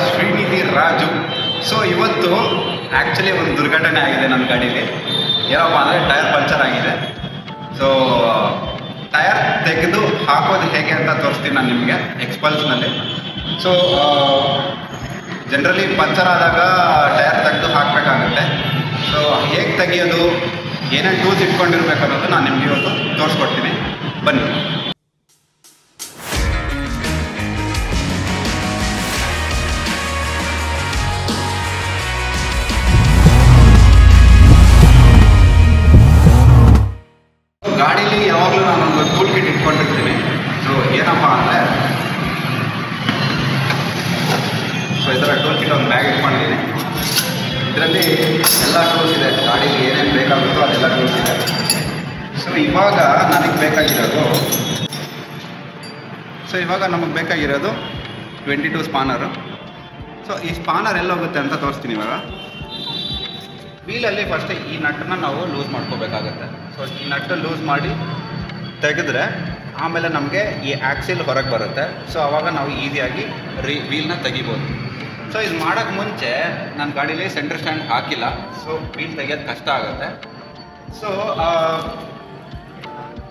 Srinidhi Raju. So ಇವತ್ತು actually ಒಂದು ದುರ್ಘಟನೆ ಆಗಿದೆ ನನ್ನ ಗಾಡೀಲಿ. ಏನಪ್ಪ ಅಂದರೆ ಟೈರ್ ಪಂಚರ್ ಆಗಿದೆ. ಸೊ ಟೈರ್ ತೆಗೆದು ಹಾಕೋದು ಹೇಗೆ ಅಂತ ತೋರಿಸ್ತೀನಿ ನಾನು ನಿಮಗೆ ಎಕ್ಸ್ಪಲ್ಸ್ನಲ್ಲಿ. ಸೊ ಜನರಲಿ ಪಂಚರ್ ಆದಾಗ ಟೈರ್ ತೆಗೆದು ಹಾಕಬೇಕಾಗುತ್ತೆ. ಸೊ ಹೇಗೆ ತೆಗಿಯೋದು, ಏನೇನು ಟೂಲ್ಸ್ ಇಟ್ಕೊಂಡಿರ್ಬೇಕು ಅನ್ನೋದು ನಾನು ನಿಮಗೆ ಇವತ್ತು ತೋರಿಸ್ಕೊಡ್ತೀನಿ, ಬನ್ನಿ. ಗಾಡೀಲಿ ಯಾವಾಗಲೂ ನಾನೊಂದು ಟೂಲ್ ಕಿಟ್ ಇಟ್ಕೊಂಡಿರ್ತೀನಿ. ಸೊ ಏನಪ್ಪ ಅಂದರೆ, ಸೊ ಈ ಥರ ಟೂಲ್ ಕಿಟ್ ಒಂದು ಬ್ಯಾಗ್ ಇಟ್ಕೊಂಡಿದ್ದೀನಿ. ಇದರಲ್ಲಿ ಎಲ್ಲ ಟೂಲ್ಸ್ ಇದೆ, ಗಾಡೀಲಿ ಏನೇನು ಬೇಕಾಗುತ್ತೋ ಅದೆಲ್ಲ ಟೂಲ್ಸ್ ಇದೆ. ಸೊ ಇವಾಗ ನಮಗೆ ಬೇಕಾಗಿರೋದು 22 ಸ್ಪಾನರು. ಸೊ ಈ ಸ್ಪಾನರ್ ಎಲ್ಲೋಗುತ್ತೆ ಅಂತ ತೋರಿಸ್ತೀನಿ ಇವಾಗ. ವೀಲಲ್ಲಿ ಫಸ್ಟ್ ಈ ನಟ್ಟನ್ನ ನಾವು ಲೂಸ್ ಮಾಡ್ಕೋಬೇಕಾಗತ್ತೆ. ಸೊ ಈ ನಟ್ಟು ಲೂಸ್ ಮಾಡಿ ತೆಗೆದ್ರೆ ಆಮೇಲೆ ನಮಗೆ ಈ ಆ್ಯಕ್ಸಿಲ್ ಹೊರಗೆ ಬರುತ್ತೆ. ಸೊ ಆವಾಗ ನಾವು ಈಸಿಯಾಗಿ ವೀಲ್ನ ತೆಗಿಬೋದು. ಸೊ ಇದು ಮಾಡೋಕ್ಕೆ ಮುಂಚೆ ನನ್ನ ಗಾಡೀಲಿ ಸೆಂಟ್ರ್ ಸ್ಟ್ಯಾಂಡ್ ಹಾಕಿಲ್ಲ. ಸೊ ವೀಲ್ ತೆಗಿಯೋದು ಕಷ್ಟ ಆಗುತ್ತೆ. ಸೊ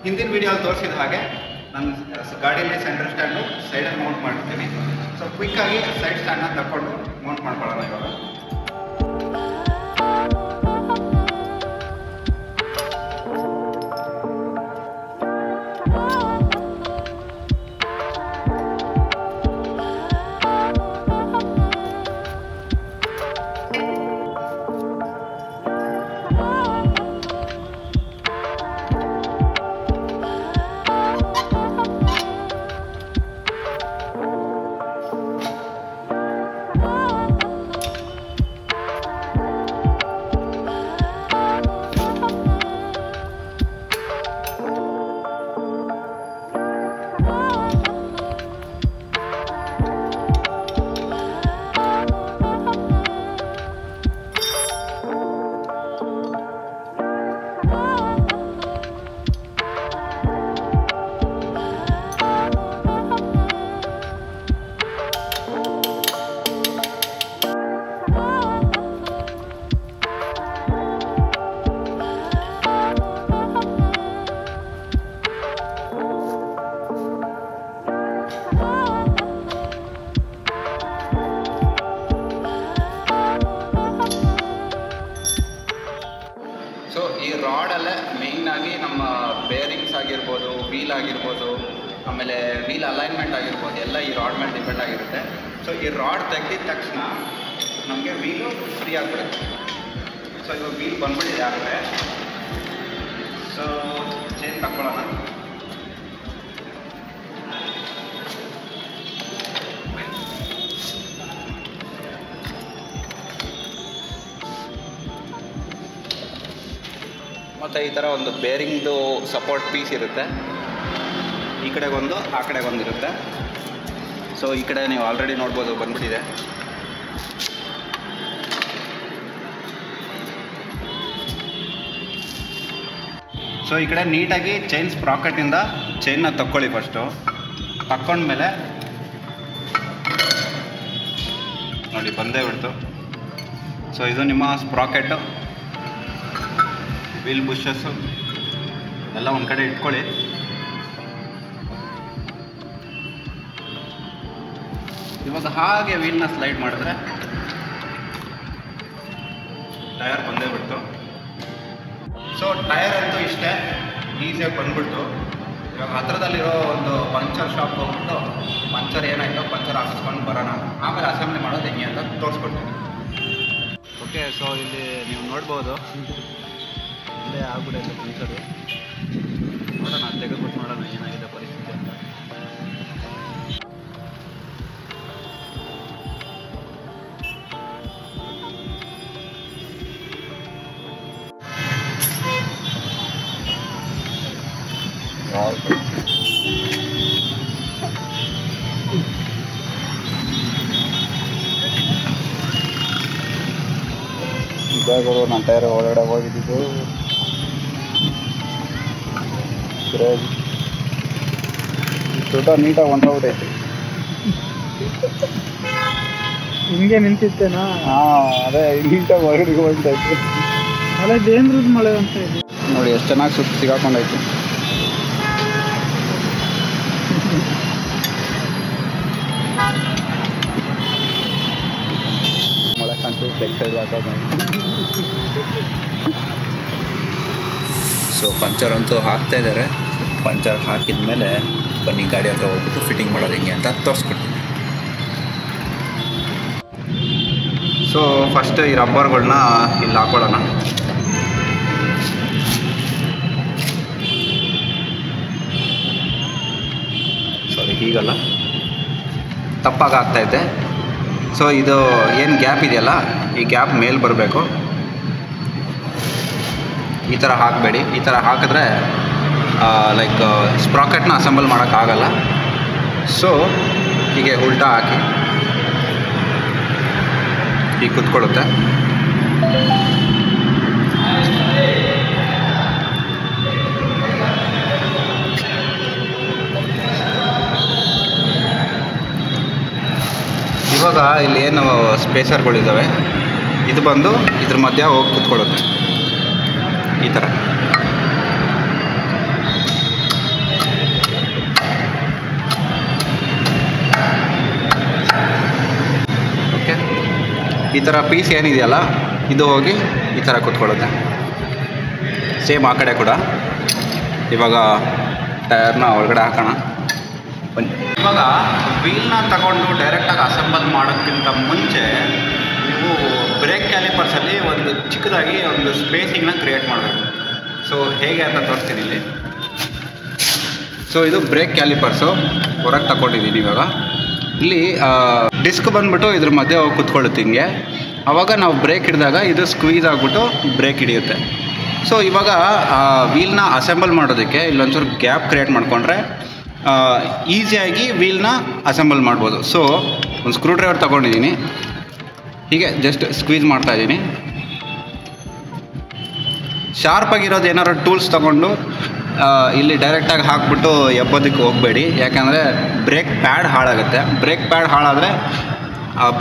ಹಿಂದಿನ ವೀಡಿಯೋಲ್ಲಿ ತೋರಿಸಿದ ಹಾಗೆ ನನ್ನ ಗಾಡೀಲಿ ಸೆಂಟ್ರ್ ಸ್ಟ್ಯಾಂಡು ಸೈಡಲ್ಲಿ ಮೌಂಟ್ ಮಾಡಿರ್ತೀನಿ. ಸೊ ಕ್ವಿಕ್ಕಾಗಿ ಸೈಡ್ ಸ್ಟ್ಯಾಂಡನ್ನ ತಗೊಂಡು ಮೌಂಟ್ ಮಾಡ್ಕೊಳ್ಳೋಣ ಇವಾಗ. ಈ ರಾಡಲ್ಲೇ ಮೇಯ್ನಾಗಿ ನಮ್ಮ ಬೇರಿಂಗ್ಸ್ ಆಗಿರ್ಬೋದು, ವೀಲ್ ಆಗಿರ್ಬೋದು, ಆಮೇಲೆ ವೀಲ್ ಅಲೈನ್ಮೆಂಟ್ ಆಗಿರ್ಬೋದು, ಎಲ್ಲ ಈ ರಾಡ್ ಮೇಲೆ ಡಿಪೆಂಡ್ ಆಗಿರುತ್ತೆ. ಸೊ ಈ ರಾಡ್ ತೆಗೆದಿದ ತಕ್ಷಣ ನಮಗೆ ವೀಲು ಫ್ರೀ ಆಗಿಬಿಡುತ್ತೆ. ಸೊ ಇವಾಗ ವೀಲ್ ಬಂದ್ಬಿಟ್ಟಿದೆ ಆಗಲೇ. ಸೊ ಚೇನ್ ತಗೊಳ್ಳೋಣ. ಮತ್ತು ಈ ಥರ ಒಂದು ಬೇರಿಂಗ್ದು ಸಪೋರ್ಟ್ ಪೀಸ್ ಇರುತ್ತೆ. ಈ ಕಡೆಗೊಂದು, ಆ ಕಡೆಗೊಂದು ಇರುತ್ತೆ. ಸೊ ಈ ಕಡೆ ನೀವು ಆಲ್ರೆಡಿ ನೋಡ್ಬೋದು ಬಂದ್ಬಿಟ್ಟಿದೆ. ಸೊ ಈ ಕಡೆ ನೀಟಾಗಿ ಚೈನ್ ಸ್ಪ್ರಾಕೆಟಿಂದ ಚೈನ್ನ ತಕ್ಕೊಳ್ಳಿ. ಫಸ್ಟು ತಕ್ಕೊಂಡ್ಮೇಲೆ ನೋಡಿ ಬಂದೇ ಬಿಡ್ತು. ಸೊ ಇದು ನಿಮ್ಮ ಸ್ಪ್ರಾಕೆಟು, ವೀಲ್ ಬುಷಸ್ಸು ಎಲ್ಲ ಒಂದು ಕಡೆ ಇಟ್ಕೊಳ್ಳಿ. ಇವಾಗ ಹಾಗೆ ವೀಲ್ನ ಸ್ಲೈಡ್ ಮಾಡಿದ್ರೆ ಟೈರ್ ಬಂದೇ ಬಿಡ್ತು. ಸೊ ಟೈರ್ ಅಂತೂ ಇಷ್ಟೇ ಈಸಿಯಾಗಿ ಬಂದ್ಬಿಡ್ತು. ಇವಾಗ ಹತ್ರದಲ್ಲಿರೋ ಒಂದು ಪಂಚರ್ ಶಾಪ್ ಹೋಗ್ಬಿಟ್ಟು ಪಂಚರ್ ಏನಾಯಿತು ಪಂಚರ್ ಹಾಕಿಸ್ಕೊಂಡು ಬರೋಣ, ಆಮೇಲೆ ಅಸೆಂಬ್ಲಿ ಮಾಡೋದು ಹೆಂಗೆ ಅಂತ ತೋರಿಸ್ಕೊಡ್ತೀನಿ. ಓಕೆ, ಸೊ ಇಲ್ಲಿ ನೀವು ನೋಡ್ಬೋದು ಇಲ್ಲೇ ಆಗ್ಬಿಡೈತೆ ಪಂಚರು. ನೋಡೋಣ, ತೆಗೆದ್ಬಿಟ್ಟು ನೋಡೋಣ ಏನಾಗಿದೆ ಪರಿಸ್ಥಿತಿ ಅಂತ. ಇದಾಗರು ನನ್ನ ಟೈರ್ ಒಳಗಡೆ ಹೋಗಿದ್ದು ದೊಡ್ಡ ನೀಟಾಗಿ ಹೊಂಟೋಗ್ಬಿಟ್ಟೈತಿ. ಹಿಂಗೆ ನಿಂತಿತ್ತೇನಾ? ಅದೇ ನೀಟಾಗಿ ಹೊರಗಡೆ ಹೊಂಟಾಯ್ತು. ಅಲ್ಲ ದೇಂದ್ರದ ಮಳೆ ಅಂತ ಇದೆ ನೋಡಿ, ಎಷ್ಟು ಚೆನ್ನಾಗಿ ಸುತ್ತ ಸಿಗಾಕೊಂಡಾಯ್ತು. ಮಳೆ ಸೊ ಪಂಚರ್ ಅಂತೂ ಹಾಕ್ತಾ ಇದ್ದಾರೆ. ಪಂಚರ್ ಹಾಕಿದ ಮೇಲೆ ಬನ್ನಿ ಗಾಡಿ ಹತ್ರ ಹೋಗ್ಬಿಟ್ಟು ಫಿಟ್ಟಿಂಗ್ ಮಾಡೋದು ಹೆಂಗೆ ಅಂತ ತೋರಿಸ್ಕೊಡ್ತೀನಿ. ಸೊ ಫಸ್ಟ್ ಈ ರಬ್ಬರ್ಗಳನ್ನ ಇಲ್ಲಿ ಹಾಕೊಳ್ಳೋಣ. ಸಾರಿ, ಹೀಗಲ್ಲ, ತಪ್ಪಾಗಿ ಆಗ್ತಾಯಿದ್ದೆ. ಸೊ ಇದು ಏನು ಗ್ಯಾಪ್ ಇದೆಯಲ್ಲ, ಈ ಗ್ಯಾಪ್ ಮೇಲೆ ಬರಬೇಕು. ಈ ಥರ ಹಾಕಬೇಡಿ. ಈ ಥರ ಹಾಕಿದ್ರೆ ಲೈಕ್ ಸ್ಪ್ರಾಕೆಟ್ನ ಅಸೆಂಬಲ್ ಮಾಡೋಕ್ಕಾಗಲ್ಲ. ಸೊ ಹೀಗೆ ಉಲ್ಟಾ ಹಾಕಿ ಹೀಗೆ ಕುತ್ಕೊಳ್ಳುತ್ತೆ. ಇವಾಗ ಇಲ್ಲಿ ಏನು ಸ್ಪೇಸರ್ಗಳಿದ್ದಾವೆ, ಇದು ಬಂದು ಇದ್ರ ಮಧ್ಯ ಹೋಗಿ ಕುತ್ಕೊಳ್ಳುತ್ತೆ ಈ ಥರ. ಓಕೆ, ಈ ಥರ ಪೀಸ್ ಏನಿದೆಯಲ್ಲ ಇದು ಹೋಗಿ ಈ ಥರ ಕುತ್ಕೊಳ್ಳುತ್ತೆ. ಸೇಮ್ ಆ ಕಡೆ ಕೂಡ. ಇವಾಗ ಟೈರ್ನ ಒಳಗಡೆ ಹಾಕೋಣ. ಇವಾಗ ವೀಲ್ನ ತಗೊಂಡು ಡೈರೆಕ್ಟಾಗಿ ಅಸೆಂಬಲ್ ಮಾಡೋಕ್ಕಿಂತ ಮುಂಚೆ ನೀವು ಬ್ರೇಕ್ ಕ್ಯಾಲಿಪರ್ಸಲ್ಲಿ ಒಂದು ಚಿಕ್ಕದಾಗಿ ಒಂದು ಸ್ಪೇಸಿಂಗ್ನ ಕ್ರಿಯೇಟ್ ಮಾಡಬೇಕು. ಸೊ ಹೇಗೆ ಅಂತ ತೋರಿಸ್ತೀನಿ ಇಲ್ಲಿ. ಸೊ ಇದು ಬ್ರೇಕ್ ಕ್ಯಾಲಿಪರ್ಸು ಹೊರಗೆ ತಗೊಂಡಿದ್ದೀನಿ. ಇವಾಗ ಇಲ್ಲಿ ಡಿಸ್ಕ್ ಬಂದುಬಿಟ್ಟು ಇದ್ರ ಮಧ್ಯೆ ಹೋಗಿ ಕುತ್ಕೊಳ್ಳುತ್ತೆ ಹಿಂಗೆ. ಆವಾಗ ನಾವು ಬ್ರೇಕ್ ಹಿಡಿದಾಗ ಇದು ಸ್ಕ್ವೀಸ್ ಆಗಿಬಿಟ್ಟು ಬ್ರೇಕ್ ಹಿಡಿಯುತ್ತೆ. ಸೊ ಇವಾಗ ವೀಲ್ನ ಅಸೆಂಬಲ್ ಮಾಡೋದಕ್ಕೆ ಇಲ್ಲೊಂಚೂರು ಗ್ಯಾಪ್ ಕ್ರಿಯೇಟ್ ಮಾಡಿಕೊಂಡ್ರೆ ಈಸಿಯಾಗಿ ವೀಲ್ನ ಅಸೆಂಬಲ್ ಮಾಡ್ಬೋದು. ಸೊ ಒಂದು ಸ್ಕ್ರೂ ಡ್ರೈವರ್ ತೊಗೊಂಡಿದ್ದೀನಿ, ಹೀಗೆ ಜಸ್ಟ್ ಸ್ಕ್ವೀಸ್ ಮಾಡ್ತಾಯಿದ್ದೀನಿ. ಶಾರ್ಪಾಗಿರೋದು ಏನಾದ್ರು ಟೂಲ್ಸ್ ತೊಗೊಂಡು ಇಲ್ಲಿ ಡೈರೆಕ್ಟಾಗಿ ಹಾಕ್ಬಿಟ್ಟು ಎಬ್ಬೋದಕ್ಕೆ ಹೋಗಬೇಡಿ. ಯಾಕಂದರೆ ಬ್ರೇಕ್ ಪ್ಯಾಡ್ ಹಾಳಾಗುತ್ತೆ. ಬ್ರೇಕ್ ಪ್ಯಾಡ್ ಹಾಳಾದರೆ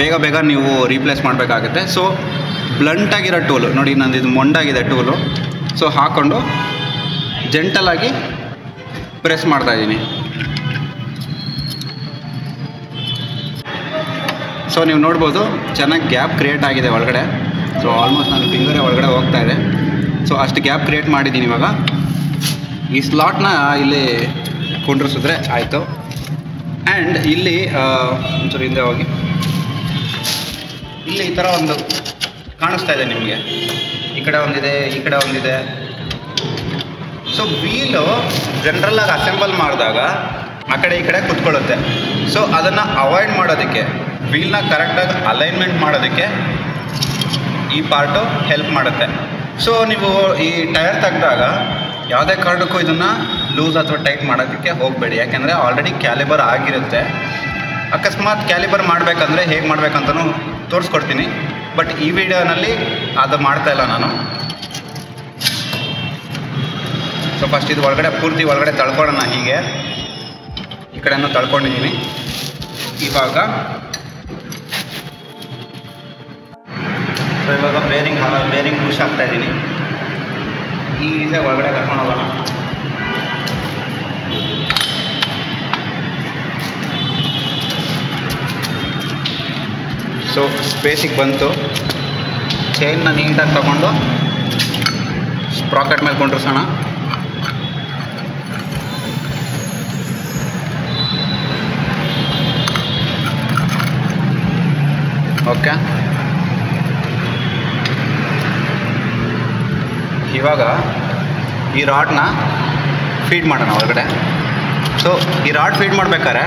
ಬೇಗ ಬೇಗ ನೀವು ರೀಪ್ಲೇಸ್ ಮಾಡಬೇಕಾಗುತ್ತೆ. ಸೊ ಬ್ಲಂಟಾಗಿರೋ ಟೂಲು ನೋಡಿ, ನಂದು ಇದು ಮೊಂಡಾಗಿದೆ ಟೂಲು. ಸೊ ಹಾಕ್ಕೊಂಡು ಜೆಂಟಲಾಗಿ ಪ್ರೆಸ್ ಮಾಡ್ತಾಯಿದ್ದೀನಿ. ಸೊ ನೀವು ನೋಡ್ಬೋದು ಚೆನ್ನಾಗಿ ಗ್ಯಾಪ್ ಕ್ರಿಯೇಟ್ ಆಗಿದೆ ಒಳಗಡೆ. ಸೊ ಆಲ್ಮೋಸ್ಟ್ ನನ್ನ ಫಿಂಗರೇ ಒಳಗಡೆ ಹೋಗ್ತಾ ಇದೆ. ಸೊ ಅಷ್ಟು ಗ್ಯಾಪ್ ಕ್ರಿಯೇಟ್ ಮಾಡಿದ್ದೀನಿ. ಇವಾಗ ಈ ಸ್ಲಾಟ್ನ ಇಲ್ಲಿ ಕುಂಡ್ರಿಸಿದ್ರೆ ಆಯಿತು. ಆ್ಯಂಡ್ ಇಲ್ಲಿ ಒಂಚೂರು ಹಿಂದೆ ಹೋಗಿ, ಇಲ್ಲಿ ಈ ಥರ ಒಂದು ಕಾಣಿಸ್ತಾ ಇದೆ ನಿಮಗೆ. ಈ ಕಡೆ ಒಂದಿದೆ, ಈ ಕಡೆ ಒಂದಿದೆ. ಸೊ ವೀಲು ಜನರಲ್ಲಾಗಿ ಅಸೆಂಬಲ್ ಮಾಡಿದಾಗ ಆ ಕಡೆ ಈ ಕಡೆ ಕುತ್ಕೊಳ್ಳುತ್ತೆ. ಸೊ ಅದನ್ನು ಅವಾಯ್ಡ್ ಮಾಡೋದಕ್ಕೆ, ವೀಲ್ನ ಕರೆಕ್ಟಾಗಿ ಅಲೈನ್ಮೆಂಟ್ ಮಾಡೋದಕ್ಕೆ ಈ ಪಾರ್ಟು ಹೆಲ್ಪ್ ಮಾಡುತ್ತೆ. ಸೊ ನೀವು ಈ ಟೈರ್ ತೆಗೆದಾಗ ಯಾವುದೇ ಕಾರಣಕ್ಕೂ ಇದನ್ನು ಲೂಸ್ ಅಥವಾ ಟೈಟ್ ಮಾಡೋದಕ್ಕೆ ಹೋಗಬೇಡಿ. ಯಾಕೆಂದರೆ ಆಲ್ರೆಡಿ ಕ್ಯಾಲಿಬರ್ ಆಗಿರುತ್ತೆ. ಅಕಸ್ಮಾತ್ ಕ್ಯಾಲಿಬರ್ ಮಾಡಬೇಕಂದ್ರೆ ಹೇಗೆ ಮಾಡಬೇಕಂತನೂ ತೋರಿಸ್ಕೊಡ್ತೀನಿ. ಬಟ್ ಈ ವಿಡಿಯೋನಲ್ಲಿ ಅದು ಮಾಡ್ತಾಯಿಲ್ಲ ನಾನು. ಸೊ ಫಸ್ಟ್ ಇದು ಒಳಗಡೆ ಪೂರ್ತಿ ಒಳಗಡೆ ತಳ್ಕೊಳ್ಳೋಣ. ಹೀಗೆ ಈ ಕಡೆನೂ ತಳ್ಕೊಂಡಿದ್ದೀನಿ. ಇವಾಗ ಬೇರಿಂಗ್ ಪುಷ್ ಆಗ್ತಾಯಿದ್ದೀನಿ. ಈಸಿಯಾಗಿ ಒಳಗಡೆ ಕರ್ಕೊಂಡು ಹೋಗೋಣ. ಸೊ ಸ್ಪೇಸಿಗೆ ಬಂತು. ಚೈನ್ನ ನೀಟಾಗಿ ತಗೊಂಡು ಸ್ಪ್ರಾಕೆಟ್ ಮೇಲೆ ಕೊಂಡಿರ್ಸೋಣ. ಓಕೆ, ಇವಾಗ ಈ ರಾಡ್ನ ಫೀಡ್ ಮಾಡೋಣ ಒಳಗಡೆ. ಸೊ ಈ ರಾಡ್ ಫೀಡ್ ಮಾಡ್ಬೇಕಾದ್ರೆ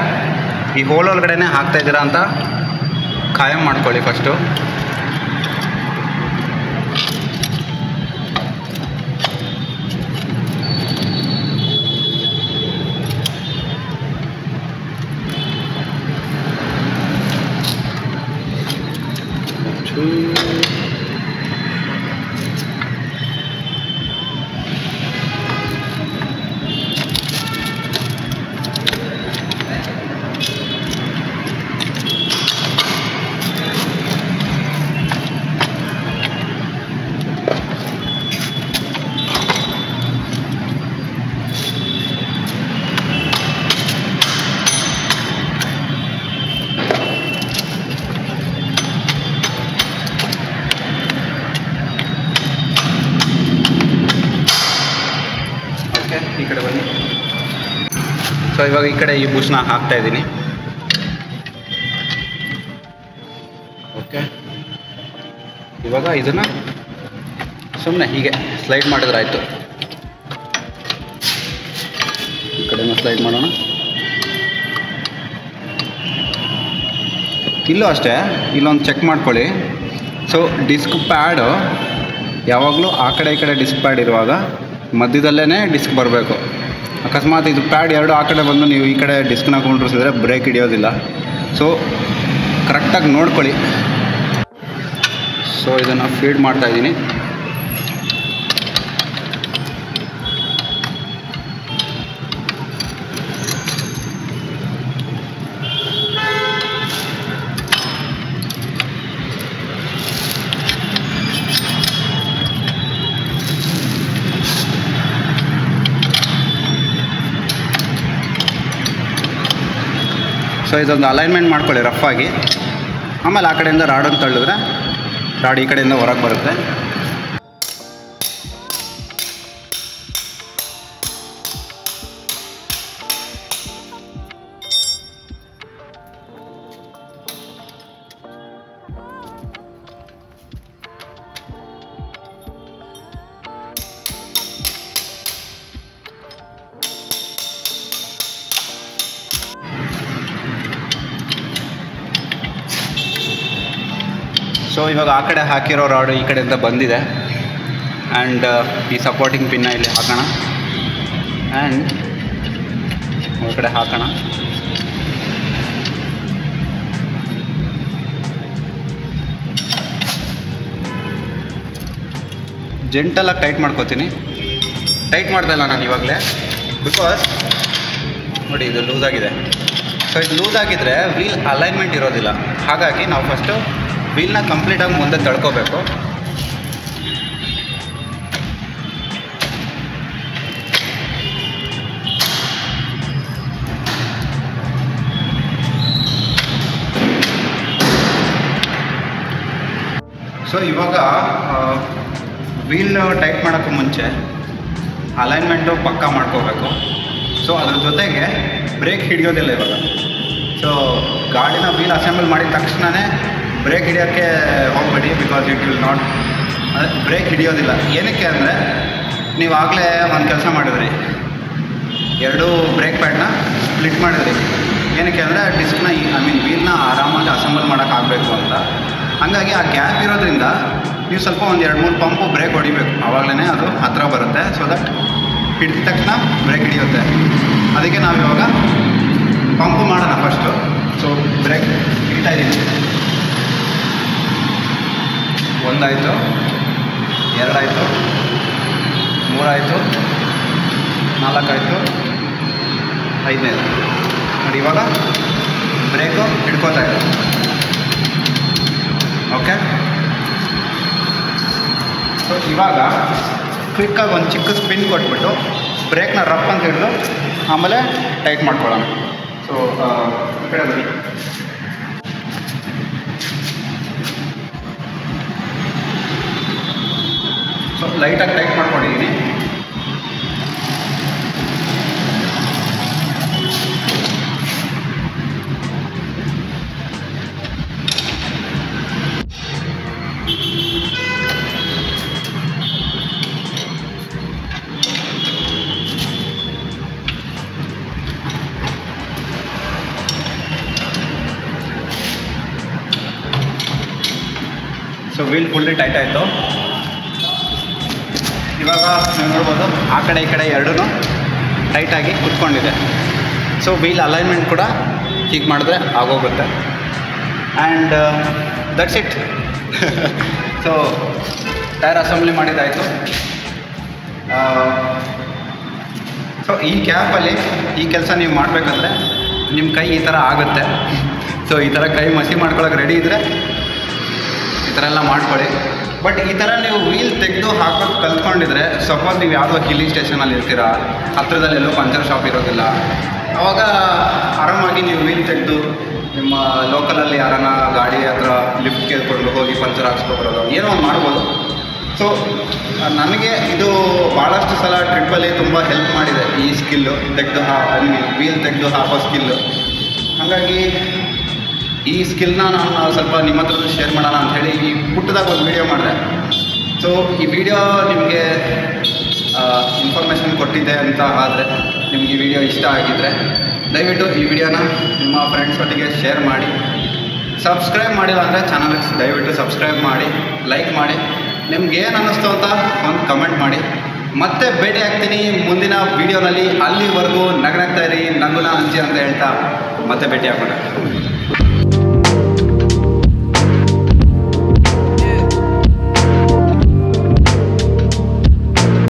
ಈ ಹೋಲ್ ಒಳಗಡೆ ಹಾಕ್ತಾಯಿದ್ದೀರಾ ಅಂತ ಖಾಯಂ ಮಾಡ್ಕೊಳ್ಳಿ ಫಸ್ಟು. ಈಚೆ ಈ ಕಡೆ ಬನ್ನಿ. ಸೊ ಇವಾಗ ಈ ಕಡೆ ಈ ಬುಷ್ನ ಹಾಕ್ತಾಯಿದ್ದೀನಿ. ಓಕೆ, ಇವಾಗ ಇದನ್ನು ಸುಮ್ಮನೆ ಹೀಗೆ ಸ್ಲೈಡ್ ಮಾಡಿದ್ರೆ ಆಯಿತು. ಈ ಕಡೆನೂ ಸ್ಲೈಡ್ ಮಾಡೋಣ. ಇಲ್ಲೂ ಅಷ್ಟೇ, ಇಲ್ಲೊಂದು ಚೆಕ್ ಮಾಡ್ಕೊಳ್ಳಿ. ಸೊ ಡಿಸ್ಕ್ ಪ್ಯಾಡು ಯಾವಾಗಲೂ ಆ ಕಡೆ ಈ ಕಡೆ ಡಿಸ್ಕ್ ಪ್ಯಾಡ್ ಇರುವಾಗ ಮಧ್ಯದಲ್ಲೇ ಡಿಸ್ಕ್ ಬರಬೇಕು. ಅಕಸ್ಮಾತ್ ಇದು ಪ್ಯಾಡ್ ಎರಡು ಆ ಕಡೆ ಬಂದು ನೀವು ಈ ಕಡೆ ಡಿಸ್ಕ್ನ ಕುಂಡ್ರಿಸಿದ್ರೆ ಬ್ರೇಕ್ ಹಿಡಿಯೋದಿಲ್ಲ. ಸೊ ಕರೆಕ್ಟಾಗಿ ನೋಡ್ಕೊಳ್ಳಿ. ಸೊ ಇದನ್ನು ಫೀಡ್ ಮಾಡ್ತಾಯಿದ್ದೀನಿ. ಸೊ ಇದೊಂದು ಅಲೈನ್ಮೆಂಟ್ ಮಾಡ್ಕೊಳ್ಳಿ ರಫಾಗಿ. ಆಮೇಲೆ ಆ ಕಡೆಯಿಂದ ರಾಡನ್ನು ತಳ್ಳಿದ್ರೆ ರಾಡ್ ಈ ಕಡೆಯಿಂದ ಹೊರಗೆ ಬರುತ್ತೆ. ಸೊ ಇವಾಗ ಆ ಕಡೆ ಹಾಕಿರೋ ರಾಡು ಈ ಕಡೆಯಿಂದ ಬಂದಿದೆ. ಆ್ಯಂಡ್ ಈ ಸಪೋರ್ಟಿಂಗ್ ಪಿನ್ನ ಇಲ್ಲಿ ಹಾಕೋಣ. ಆ್ಯಂಡ್ ಹೊರಗಡೆ ಹಾಕೋಣ. ಜೆಂಟಲಾಗಿ ಟೈಟ್ ಮಾಡ್ಕೋತೀನಿ. ಟೈಟ್ ಮಾಡ್ತಾಯಿಲ್ಲ ನಾನು ಇವಾಗಲೇ, ಬಿಕಾಸ್ ನೋಡಿ ಇದು ಲೂಸ್ ಆಗಿದೆ. ಸೊ ಇದು ಲೂಸ್ ಆಗಿದ್ದರೆ ವೀಲ್ ಅಲೈನ್ಮೆಂಟ್ ಇರೋದಿಲ್ಲ. ಹಾಗಾಗಿ ನಾವು ಫಸ್ಟು ವೀಲ್ನ ಕಂಪ್ಲೀಟಾಗಿ ಮುಂದೆ ತಳ್ಕೋಬೇಕು. ಸೊ ಇವಾಗ ವೀಲ್ ಟೈಟ್ ಮಾಡೋಕ್ಕೂ ಮುಂಚೆ ಅಲೈನ್ಮೆಂಟು ಪಕ್ಕಾ ಮಾಡ್ಕೋಬೇಕು. ಸೊ ಅದ್ರ ಜೊತೆಗೆ ಬ್ರೇಕ್ ಹಿಡಿಯೋದಿಲ್ಲ ಇವಾಗ. ಸೊ ಗಾಡಿನ ವೀಲ್ ಅಸೆಂಬಲ್ ಮಾಡಿದ ತಕ್ಷಣವೇ ಬ್ರೇಕ್ ಹಿಡಿಯೋಕ್ಕೆ ಹೋಗಬೇಡಿ, because it will not, brake ಹಿಡಿಯೋದಿಲ್ಲ. ಏನಕ್ಕೆ ಅಂದರೆ ನೀವು ಆಗಲೇ ಒಂದು ಕೆಲಸ ಮಾಡಿದ್ರಿ, ಎರಡೂ ಬ್ರೇಕ್ ಪ್ಯಾಡ್ನ ಸ್ಪ್ಲಿಟ್ ಮಾಡಿದ್ರಿ. ಏನಕ್ಕೆ ಅಂದರೆ ಡಿಸ್ಕ್ನ ವೀಲ್ನ ಆರಾಮಾಗಿ ಅಸೆಂಬಲ್ ಮಾಡೋಕ್ಕಾಗಬೇಕು ಅಂತ. ಹಾಗಾಗಿ ಆ ಗ್ಯಾಪ್ ಇರೋದ್ರಿಂದ ನೀವು ಸ್ವಲ್ಪ ಒಂದು 2-3 ಪಂಪು ಬ್ರೇಕ್ ಹೊಡಿಬೇಕು. ಆವಾಗಲೇ ಅದು ಹತ್ತಿರ ಬರುತ್ತೆ. ಸೊ ದಟ್ ಹಿಡಿದ ತಕ್ಷಣ ಬ್ರೇಕ್ ಹಿಡಿಯುತ್ತೆ. ಅದಕ್ಕೆ ನಾವಿವಾಗ ಪಂಪು ಮಾಡೋಣ ಫಸ್ಟು. ಸೊ ಬ್ರೇಕ್ ಹಿಡಿತಾ ಇದ್ದೀನಿ. 1 ಆಯಿತು, 2 ಆಯಿತು, 3 ಆಯಿತು, 4 ಆಯಿತು, 5ನೇದು ನೋಡಿ. ಇವಾಗ ಬ್ರೇಕು ಹಿಡ್ಕೋತಾ ಇದೆ. ಓಕೆ, ಸೊ ಇವಾಗ ಕ್ವಿಕ್ಕಾಗಿ ಒಂದು ಚಿಕ್ಕ ಸ್ಪಿನ್ ಕೊಟ್ಬಿಟ್ಟು ಬ್ರೇಕ್ನ ರಫ್ ಅಂತ ಹಿಡಿದು ಆಮೇಲೆ ಟೈಟ್ ಮಾಡ್ಕೊಳ್ಳೋಣ. ಸೊ ಈ ಕಡೆ ಬನ್ನಿ. ಸೊ ಲೈಟಾಗಿ ಟೈಟ್ ಮಾಡ್ಕೊಂಡಿದ್ದೀನಿ. ಸೊ ವೀಲ್ ಫುಲ್ಲಿ ಟೈಟ್ ಆಯಿತು. ಇವಾಗ ನೀವು ನೋಡ್ಬೋದು ಆ ಕಡೆ ಈ ಕಡೆ ಎರಡೂ ಟೈಟಾಗಿ ಕುತ್ಕೊಂಡಿದೆ. ಸೊ ವೀಲ್ ಅಲೈನ್ಮೆಂಟ್ ಕೂಡ ಹೀಗೆ ಮಾಡಿದ್ರೆ ಆಗೋಗುತ್ತೆ. And that's it. So tyre assembly ಮಾಡಿದ್ದಾಯಿತು. ಸೊ ಈ ಕ್ಯಾಪಲ್ಲಿ ಈ ಕೆಲಸ ನೀವು ಮಾಡಬೇಕಂದ್ರೆ ನಿಮ್ಮ ಕೈ ಈ ಥರ ಆಗುತ್ತೆ. ಸೊ ಈ ಥರ ಕೈ ಮಸಿ ಮಾಡ್ಕೊಳಕ್ಕೆ ರೆಡಿ ಇದ್ದರೆ ಈ ಥರ ಎಲ್ಲ ಮಾಡ್ಕೊಳ್ಳಿ. ಬಟ್ ಈ ಥರ ನೀವು ವೀಲ್ ತೆಗೆದು ಹಾಕೋದು ಕಲ್ತ್ಕೊಂಡಿದ್ರೆ, ಸಪೋಸ್ ನೀವು ಯಾವುದೋ ಹಿಲ್ಲಿ ಸ್ಟೇಷನಲ್ಲಿ ಇರ್ತೀರಾ, ಹತ್ತಿರದಲ್ಲಿ ಎಲ್ಲೋ ಪಂಚರ್ ಶಾಪ್ ಇರೋದಿಲ್ಲ, ಆವಾಗ ಆರಾಮಾಗಿ ನೀವು ವೀಲ್ ತೆಗೆದು ನಿಮ್ಮ ಲೋಕಲಲ್ಲಿ ಯಾರನ್ನ ಗಾಡಿ ಹತ್ರ ಲಿಫ್ಟ್ ಕೇಳ್ಕೊಂಡು ಹೋಗಿ ಪಂಚರ್ ಹಾಕ್ಸ್ಕೊಬರೋದು ಏನೋ ಒಂದು ಮಾಡ್ಬೋದು. ಸೊ ನನಗೆ ಇದು ಭಾಳಷ್ಟು ಸಲ ಟ್ರಿಪ್ಪಲ್ಲಿ ತುಂಬ ಹೆಲ್ಪ್ ಮಾಡಿದೆ ಈ ಸ್ಕಿಲ್ಲು ವೀಲ್ ತೆಗೆದು ಹಾಕೋ ಸ್ಕಿಲ್ಲು. ಹಾಗಾಗಿ ಈ ಸ್ಕಿಲ್ನ ನಾನು ಸ್ವಲ್ಪ ನಿಮ್ಮ ಹತ್ರ ಶೇರ್ ಮಾಡೋಣ ಅಂಥೇಳಿ ಈ ಪುಟ್ಟದಾಗ ಒಂದು ವೀಡಿಯೋ ಮಾಡಿದೆ. ಸೊ ಈ ವಿಡಿಯೋ ನಿಮಗೆ ಇನ್ಫಾರ್ಮೇಷನ್ ಕೊಟ್ಟಿದೆ ಅಂತ ಆದರೆ ನಿಮ್ಗೆ ಈ ವಿಡಿಯೋ ಇಷ್ಟ ಆಗಿದ್ದರೆ ದಯವಿಟ್ಟು ಈ ವಿಡಿಯೋನ ನಿಮ್ಮ ಫ್ರೆಂಡ್ಸ್ ಒಟ್ಟಿಗೆ ಶೇರ್ ಮಾಡಿ. ಸಬ್ಸ್ಕ್ರೈಬ್ ಮಾಡಿಲ್ಲ ಅಂದರೆ ಚಾನಲ್ಗೆ ದಯವಿಟ್ಟು ಸಬ್ಸ್ಕ್ರೈಬ್ ಮಾಡಿ, ಲೈಕ್ ಮಾಡಿ. ನಿಮ್ಗೆ ಏನು ಅನ್ನಿಸ್ತು ಅಂತ ಒಂದು ಕಮೆಂಟ್ ಮಾಡಿ. ಮತ್ತೆ ಭೇಟಿ ಆಗ್ತೀನಿ ಮುಂದಿನ ವೀಡಿಯೋನಲ್ಲಿ. ಅಲ್ಲಿವರೆಗೂ ನಗನಗ್ತಾ ಇರಿ, ನಗುನ ಹಂಚಿ ಅಂತ ಹೇಳ್ತಾ ಮತ್ತೆ ಭೇಟಿ ಆಗೋಣ.